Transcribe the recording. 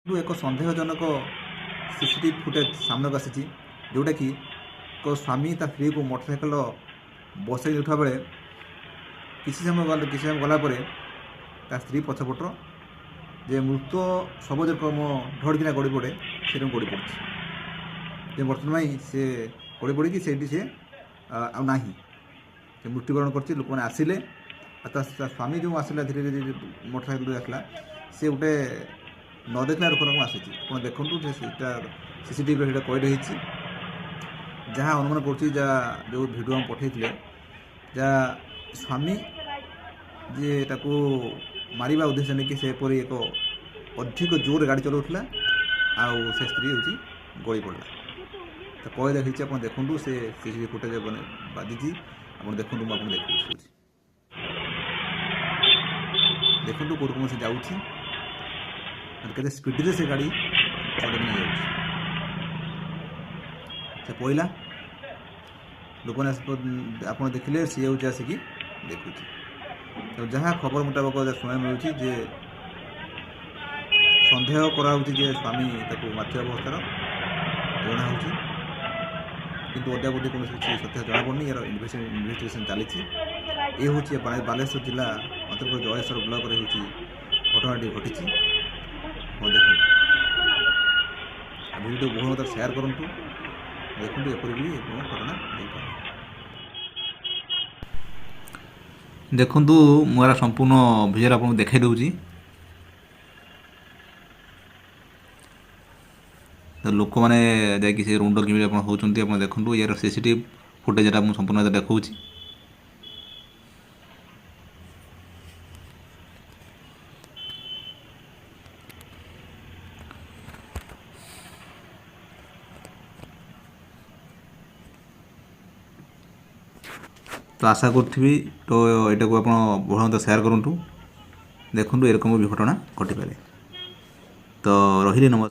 ଏକ ସନ୍ଦେହଜନକ CCTV footage ସାମ୍ନାକୁ ଆସିଛି, ଯେଉଁଟାକି ଏକ ସ୍ୱାମୀ ତା ସ୍ତ୍ରୀକୁ ମୋଟରସାଇକେଲ ବସାଇ ଦେଉଥିବା ବେଳେ କିଛି ସମୟ ଗଲା ପରେ ତା ସ୍ତ୍ରୀ ପଛପଟର ଯେ ମୃତ ଶବ ଯେରକମ ଢଳିକିନା ଗଡ଼ି ପଡ଼େ ସେରକମ ଗଡ଼ି ପଡ଼ୁଛି। ଯେ ବର୍ତ୍ତମାନ ପାଇଁ ସେ ଗଡ଼ି ପଡ଼ିକି ସେଇଠି ସେ ଆଉ ନାହିଁ, ସେ ମୃତ୍ୟୁବରଣ କରିଛି। ଲୋକମାନେ ଆସିଲେ, ତା ସ୍ୱାମୀ ଯେଉଁ ଆସିଲା ଧୀରେ ଧୀରେ ମୋଟରସାଇକେଲରେ ଆସିଲା, ସେ ଗୋଟେ ନ ଦେଖିଲା ଲୋକରକମ ଆସିଛି। ଆପଣ ଦେଖନ୍ତୁ ଯେ ସେଇଟା ସିସିଟିଭିରେ ସେଇଟା କଏଦ ହେଇଛି। ଯାହା ଅନୁମାନ କରୁଛି, ଯାହା ଯେଉଁ ଭିଡ଼ିଓ ଆମେ ପଠାଇଥିଲେ, ଯାହା ସ୍ୱାମୀ ଯିଏ ତାକୁ ମାରିବା ଉଦ୍ଦେଶ୍ୟ ନେଇକି ସେପରି ଏକ ଅଧିକ ଜୋରରେ ଗାଡ଼ି ଚଲାଉଥିଲା, ଆଉ ସେ ସ୍ତ୍ରୀ ହେଉଛି ଗଳି ପଡ଼ିଲା। ତ କଏଦ ହେଇଛି, ଆପଣ ଦେଖନ୍ତୁ ସେ ସିସିଟିଭି ଫୁଟେଜ୍ ବାଜିଛି, ଆପଣ ଦେଖନ୍ତୁ। ମୁଁ ଆପଣଙ୍କୁ ଦେଖାଉଛି, ଦେଖନ୍ତୁ କେଉଁଠି କୌଣସି ଯାଉଛି, କେତେ ସ୍ପିଡ଼ରେ ସେ ଗାଡ଼ି ଚଲେଇକି ଯାଉଛି। ସେ ପଇଲା, ଲୋକମାନେ ଆପଣ ଦେଖିଲେ ସିଏ ହେଉଛି ଆସିକି ଦେଖୁଛି। ତ ଯାହା ଖବର ମୁତାବକ ଶୁଣିବାକୁ ମିଳୁଛି ଯେ ସନ୍ଦେହ କରାହେଉଛି ଯେ ସ୍ୱାମୀ ତାକୁ ମାରିଥିବା ଅବସ୍ଥାର ଜଣାହେଉଛି, କିନ୍ତୁ ଅଦ୍ୟାବଧି କୌଣସି କିଛି ସତ୍ୟ ଜଣାପଡ଼ୁନି। ଏହାର ଇନଭେଷ୍ଟିଗେସନ୍ ଚାଲିଛି। ଏ ହେଉଛି ବାଲେଶ୍ୱର ଜିଲ୍ଲା ଅନ୍ତର୍ଗତ ଜଳେଶ୍ୱର ବ୍ଲକରେ ହେଉଛି ଘଟଣାଟି ଘଟିଛି। ଆପଣ ଦେଖନ୍ତୁ, ଭିଡ଼ିଓ ବହୁଳ ମାତ୍ରାରେ ସେୟାର କରନ୍ତୁ। ଦେଖନ୍ତୁ ଏପରି ବି ଘଟଣା ହେଇପାରେ। ଦେଖନ୍ତୁ, ମୁଁ ଏହାର ସମ୍ପୂର୍ଣ୍ଣ ଭିଜୁଆଲ୍ ଆପଣଙ୍କୁ ଦେଖାଇ ଦେଉଛି। ଲୋକମାନେ ଯାଇକି ସେ ରୁଣ୍ଡ କେମିତି ଆପଣ ହେଉଛନ୍ତି, ଆପଣ ଦେଖନ୍ତୁ। ଏହାର ସିସିଟିଭି ଫୁଟେଜ୍ଟା ମୁଁ ସମ୍ପୂର୍ଣ୍ଣ ଦେଖାଉଛି। ତ ଆଶା କରୁଥିବି ତ ଏଇଟାକୁ ଆପଣ ବହୁଳ ମାତ୍ରାରେ ସେୟାର କରନ୍ତୁ। ଦେଖନ୍ତୁ, ଏରକମ ବି ଘଟଣା ଘଟିପାରେ। ତ ରହିଲି, ନମସ୍କାର।